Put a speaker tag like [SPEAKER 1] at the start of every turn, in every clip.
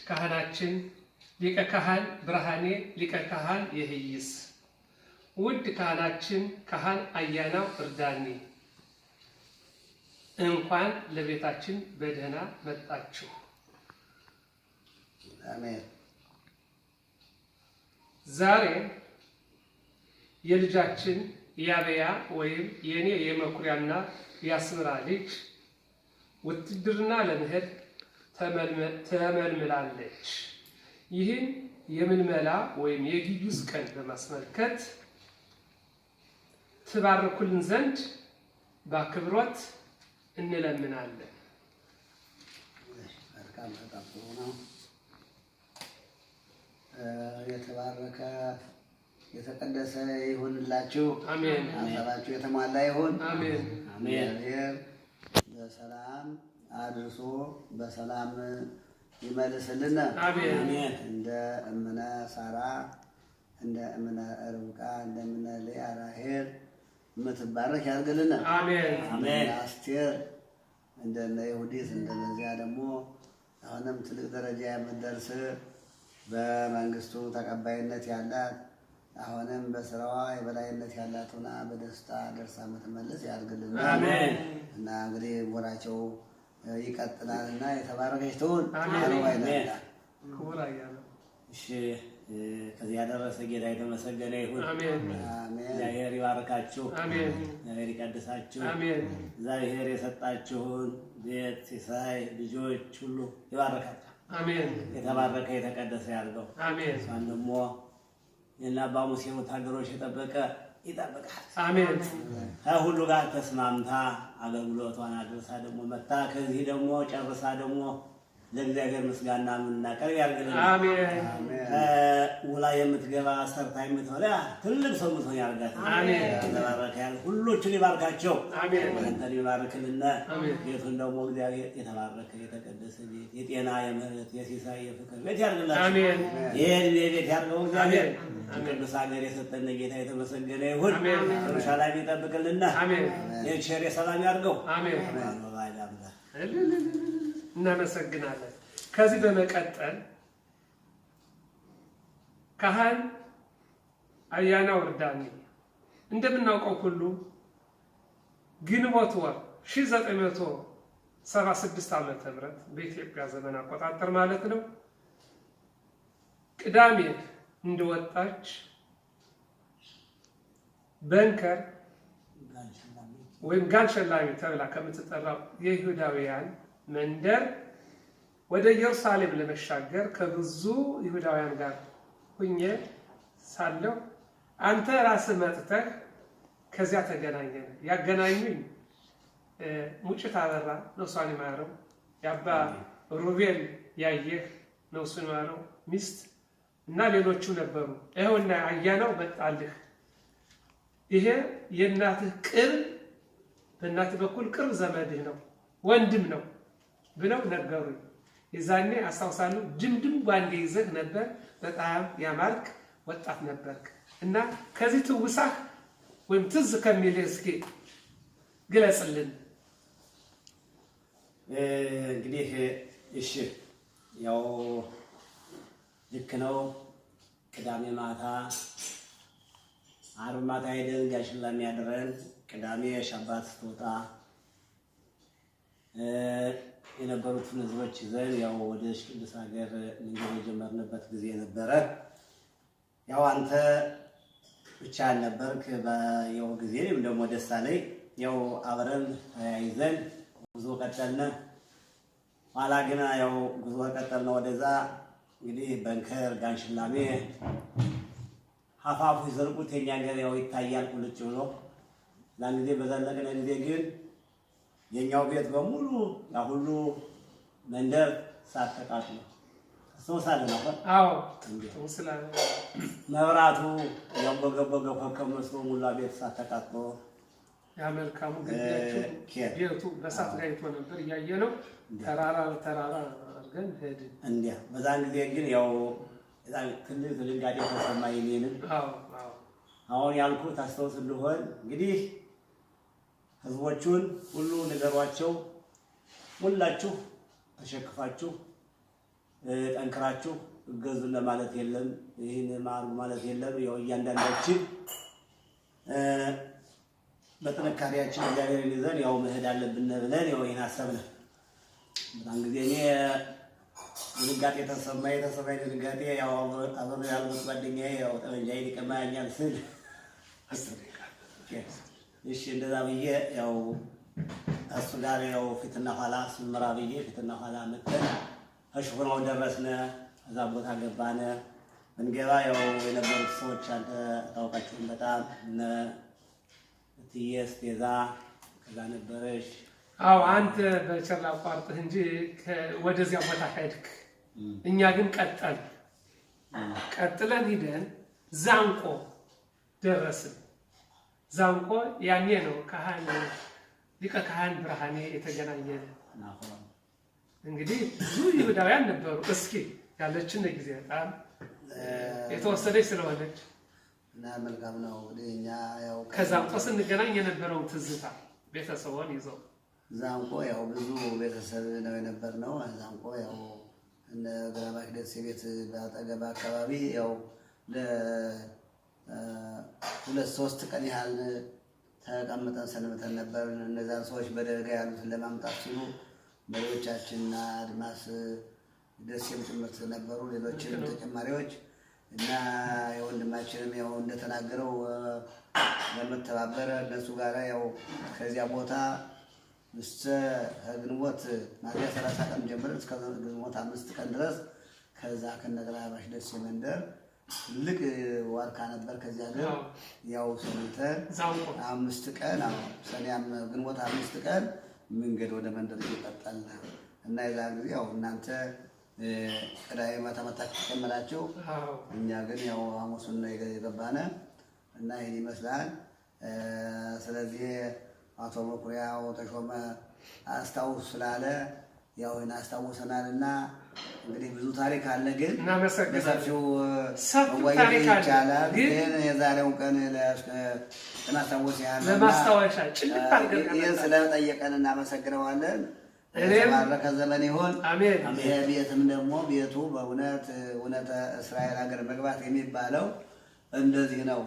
[SPEAKER 1] ካህናችን ሊቀ ካህን ብርሃኔ ሊቀ ካህን ይህይስ፣ ውድ ካህናችን ካህን አያናው እርዳኔ እንኳን ለቤታችን በደህና መጣችሁ።
[SPEAKER 2] አሜን።
[SPEAKER 1] ዛሬ የልጃችን ያበያ ወይም የኔ የመኩሪያና ያስምራ ልጅ ውትድርና ለመሄድ ተመልምላለች። ይህን የምልመላ ወይም የግዩዝ ቀን በማስመልከት ትባርኩልን ዘንድ በአክብሮት እንለምናለን።
[SPEAKER 2] የተባረከ የተቀደሰ ይሁንላችሁ።
[SPEAKER 1] አሜን።
[SPEAKER 2] ሀሳባችሁ የተሟላ ይሁን።
[SPEAKER 1] አሜን።
[SPEAKER 2] እግዚአብሔር በሰላም አድርሶ በሰላም ይመልስልን።
[SPEAKER 1] አሜን።
[SPEAKER 2] እንደ እምነ ሳራ እንደ እምነ ርብቃ እንደ እምነ ልያ ራሔል የምትባረክ ያድርግልን።
[SPEAKER 1] አሜን።
[SPEAKER 2] አስቴር እንደነ ይሁዲት እንደነዚያ ደግሞ አሁንም ትልቅ ደረጃ የምትደርስ በመንግስቱ ተቀባይነት ያላት አሁንም በስራዋ የበላይነት ያላት ሆና በደስታ ደርሳ የምትመለስ ያድርግልን።
[SPEAKER 1] አሜን።
[SPEAKER 2] እና እንግዲህ ወራቸው ይቀጥላልና የተባረከች ትሁን።
[SPEAKER 1] ክቡር አያና
[SPEAKER 3] እሺ፣ ከዚህ ያደረሰ ጌታ የተመሰገነ ይሁን።
[SPEAKER 1] አሜን።
[SPEAKER 3] እግዚአብሔር ይባርካችሁ።
[SPEAKER 1] አሜን።
[SPEAKER 3] እግዚአብሔር ይቀድሳችሁ።
[SPEAKER 1] አሜን።
[SPEAKER 3] እግዚአብሔር የሰጣችሁን ቤት ሲሳይ ልጆች ሁሉ ይባርካችሁ።
[SPEAKER 1] አሜን።
[SPEAKER 3] የተባረከ የተቀደሰ ያድርገው።
[SPEAKER 1] አሜን።
[SPEAKER 3] እሷን ደግሞ የእነ አባ ሙሴ ወታደሮች የጠበቀ ይጠብቃል።
[SPEAKER 1] አሜን።
[SPEAKER 3] ከሁሉ ጋር ተስማምታ አገልግሎቷን አድርሳ ደግሞ መታ ከዚህ ደግሞ ጨርሳ ደግሞ ለእግዚአብሔር ምስጋና የምናቀርብ ያድርግልን።
[SPEAKER 1] አሜን።
[SPEAKER 3] ውላ የምትገባ ሰርታ የምትበላ ትልቅ ሰው የምትሆን ያድርጋት።
[SPEAKER 1] አሜን።
[SPEAKER 3] የተባረከ ያለ ሁሎችን ይባርካቸው።
[SPEAKER 1] አሜን።
[SPEAKER 3] አንተን ይባርክልና
[SPEAKER 1] አሜን።
[SPEAKER 3] ቤቱን ደግሞ እግዚአብሔር የተባረከ የተቀደሰ ቤት የጤና የምህረት የሲሳይ የፍቅር ቤት ያድርግላቸው።
[SPEAKER 1] አሜን።
[SPEAKER 3] ይሄን ቤት ያድርገው እግዚአብሔር።
[SPEAKER 1] አሜን።
[SPEAKER 3] ቅዱስ ሀገር የሰጠን ጌታ የተመሰገነ ይሁን።
[SPEAKER 1] አሜን።
[SPEAKER 3] ሰላም ይጠብቅልና።
[SPEAKER 1] አሜን።
[SPEAKER 3] የቸር ሰላም ያድርገው።
[SPEAKER 1] አሜን።
[SPEAKER 3] አሜን።
[SPEAKER 1] እናመሰግናለን። ከዚህ በመቀጠል ካህን አያናው እርዳኔ እንደምናውቀው ሁሉ ግንቦት ወር 1976 ዓመተ ምህረት በኢትዮጵያ ዘመን አቆጣጠር ማለት ነው ቅዳሜ እንደወጣች በንከር ወይም ጋንሸላሚ ተብላ ከምትጠራው የይሁዳውያን መንደር ወደ ኢየሩሳሌም ለመሻገር ከብዙ ይሁዳውያን ጋር ሁኜ ሳለሁ አንተ ራስህ መጥተህ ከዚያ ተገናኘን። ያገናኙኝ ሙጭት አበራ ነፍሷን ይማረው፣ የአባ ሩቤል ያየህ ነፍሱን ይማረው ሚስት እና ሌሎቹ ነበሩ። ይኸውና አያናው መጣልህ፣ ይሄ የእናትህ ቅርብ በእናትህ በኩል ቅርብ ዘመድህ ነው ወንድም ነው ብለው ነገሩኝ። የዛኔ አስታውሳለሁ ድምድም ባንዴ ይዘህ ነበር። በጣም ያማርክ ወጣት ነበርክ እና ከዚህ ትውሳህ ወይም ትዝ ከሚልህ እስኪ ግለጽልን።
[SPEAKER 3] እንግዲህ እሺ፣ ያው ልክ ነው። ቅዳሜ ማታ ዓርብ ማታ ሄደን ጋሽላ የሚያድረን ቅዳሜ ሻባት ስትወጣ የነበሩትን ህዝቦች ይዘን ያው ወደ ቅዱስ ሀገር መንገድ የጀመርንበት ጊዜ ነበረ። ያው አንተ ብቻ ነበርክ በያው ጊዜ ደግሞ ደስ አለኝ። ያው አብረን ተያይዘን ጉዞ ቀጠልን። ኋላ ግን ያው ጉዞ ቀጠልን ወደዛ እንግዲህ በንከር ጋንሽላሜ ሀፋፉ ይዘርቁት የኛ ሀገር ያው ይታያል ቁልጭ ብሎ ያን ጊዜ በዘለቅነ ጊዜ ግን የኛው ቤት በሙሉ ያ ሁሉ መንደር ሳተቃጥሎ ተወሳለ ነው።
[SPEAKER 1] አዎ ተወስላለ።
[SPEAKER 3] መብራቱ ያንበገበገ ኮከብ መስሎ ሙላ ቤት ሳተቃጥሎ
[SPEAKER 1] ያ መልካሙ ግቢያችሁ ቤቱ በሳት ጋይቶ ነበር እያየ ነው። ተራራ አድርገን ሄድን።
[SPEAKER 3] እንዲያ በዛን ጊዜ ግን ያው ትልቅ ድንጋጤ ተሰማኝ እኔንም። አሁን ያልኩት አስተውስ እንደሆን እንግዲህ ህዝቦቹን ሁሉ ንገሯቸው፣ ሁላችሁ ተሸክፋችሁ ጠንክራችሁ እገዙን ለማለት የለም፣ ይህን ማሩ ማለት የለም። ያው እያንዳንዳችን በጥንካሬያችን እግዚአብሔርን ይዘን ያው መሄድ አለብን ብለን ያው ይሄን አሰብን። በጣም ጊዜ እኔ ድንጋጤ ተሰማኝ ድንጋጤ ያው አብሮ ያሉት ጓደኛዬ ያው ጠመንጃዬን ይቀማኛል ስል እሺ እንደዛ ብዬ ያው እሱ ጋር ያው ፊትና ኋላ ስምራ ብዬ ፊትና ኋላ መጥተን እሽሆናው ደረስነ። እዛ ቦታ ገባነ። እንገባ ያው የነበሩት ሰዎች አንተ ታውቃቸውን በጣም እነ እትዬ ከዛ ነበረሽ።
[SPEAKER 1] አዎ አንተ በቸር አቋርጥህ እንጂ ወደዚያ ቦታ ሄድክ። እኛ ግን ቀጥለን ሂደን ዛንቆ ደረስን። ዛንቆ ያኔ ነው ሊቀ ካህን ብርሃኔ የተገናኘን። እንግዲህ ብዙ ይሁዳውያን ነበሩ። እስኪ ያለችን ጊዜ በጣም የተወሰደች ስለሆነች
[SPEAKER 2] እና መልካም ነው እንግዲህ እኛ ያው
[SPEAKER 1] ከዛንቆ ስንገናኝ የነበረውን ትዝታ ቤተሰቦን ይዘው
[SPEAKER 2] ዛንቆ ያው ብዙ ቤተሰብ ነው የነበርነው። ዛንቆ ያው እነ ግራባሽ ደስ ቤት በአጠገብ አካባቢ ያው ሁለት ሶስት ቀን ያህል ተቀምጠን ሰንብተን ነበር። እነዛን ሰዎች በደረጋ ያሉትን ለማምጣት ሲሉ መሪዎቻችንና አድማስ ደሴም ጭምርት ነበሩ፣ ሌሎችም ተጨማሪዎች እና የወንድማችንም ያው እንደተናገረው ለመተባበር እነሱ ጋር ያው ከዚያ ቦታ እስከ ግንቦት ሚያዝያ 30 ቀን ጀምረን እስከ ግንቦት 5 ቀን ድረስ ከዛ ከነግራባሽ ደሴ መንደር ትልቅ ዋርካ ነበር። ከዚያ ግን ያው ሰንብተን 5 ቀን ግንቦት 5 ቀን መንገድ ወደ መንደር እየቀጠልን እና የዛን ጊዜ ያው እናንተ ቅዳሜ ማታ መጣችሁ ተከመላችሁ። እኛ ግን ያው ሐሙስን ነው የገባነ እና ይሄን ይመስላል። ስለዚህ አቶ መኩሪያው ተሾመ አስታውስ ስላለ ያው እናስታውሰናልና እንግዲህ ብዙ ታሪክ አለ፣ ግን በሰፊው ታሪክ ይቻላል። ግን የዛሬው ቀን ለማስታወስ ያህል
[SPEAKER 1] ለማስታወሻ ጭልጥ አድርገን
[SPEAKER 2] ስለጠየቀን እናመሰግነዋለን። የተባረከ ዘመን ይሁን። አሜን። ቤትም ደግሞ ቤቱ በእውነት እውነተ እስራኤል ሀገር መግባት የሚባለው እንደዚህ ነው።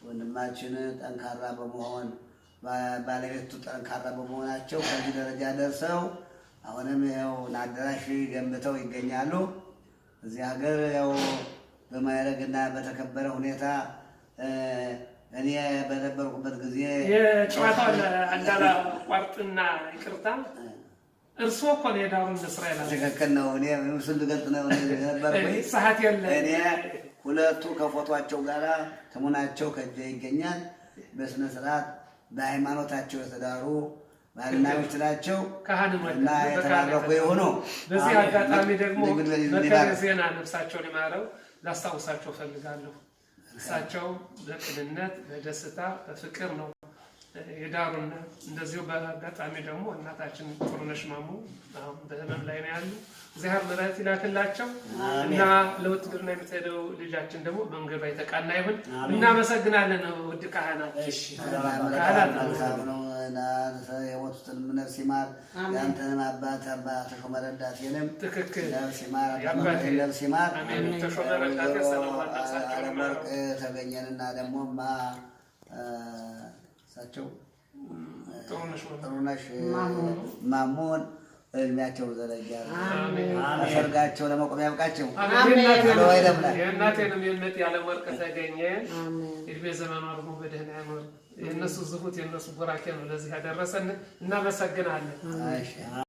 [SPEAKER 2] ወንድማችን ጠንካራ በመሆን ባለቤቱ ጠንካራ በመሆናቸው ከዚህ ደረጃ ደርሰው አሁንም ያው አዳራሽ ገንብተው ይገኛሉ። እዚህ ሀገር ያው በማይረግና በተከበረ ሁኔታ እኔ በነበርኩበት ጊዜ
[SPEAKER 1] የጨዋታው አንዳላ ቋርጥና ይቅርታ እርስዎ እኮ ነው የዳሩን እስራኤል
[SPEAKER 2] ትክክል ነው። እኔ ምስል ልገልጥ ነው ነበርኩኝ።
[SPEAKER 1] ሰዓት የለ
[SPEAKER 2] እኔ ሁለቱ ከፎቶአቸው ጋራ ተሙናቸው ከእጄ ይገኛል። በስነ ስርዓት በሃይማኖታቸው የተዳሩ ባልና ሚስት ናቸው እና የተባረኩ የሆኑ።
[SPEAKER 1] በዚህ አጋጣሚ ደግሞ በከዜና ነፍሳቸውን የማረው ላስታውሳቸው ፈልጋለሁ። እሳቸው በቅንነት በደስታ በፍቅር ነው የዳሩን። እንደዚሁ በአጋጣሚ ደግሞ እናታችን ጥሩነሽ ማሙ አሁን በህመም ላይ ነው ያሉ። እግዚአብሔር ምሕረት ይላክላቸው እና ለውትድርና የምትሄደው ልጃችን ደግሞ መንገዷ የተቃና ይሁን። እናመሰግናለን ውድ ካህናት።
[SPEAKER 3] እሺ
[SPEAKER 2] የሞቱትን ነፍስ ይማር። ያንተንም አባት አባ ተሾመ ረዳቴንም
[SPEAKER 1] ትክክል
[SPEAKER 2] ነፍስ ይማር። ነፍስ ይማር።
[SPEAKER 1] ተሾመ ረዳቴ
[SPEAKER 2] አለመርቅ ተገኘንና ደግሞማ እሳቸው ጥሩነሽ ማሙን እድሜያቸው ዘለግ ያለ ሰርጋቸው ለመቆም ያብቃቸው።
[SPEAKER 1] የእናቴንም የእምነት ያለም ወርቅ ተገኘ እድሜ ዘመኗ ደግሞ በደህና ያኖር። የእነሱ ዝሁት የእነሱ ቡራኬ ነው ለዚህ ያደረሰን። እናመሰግናለን።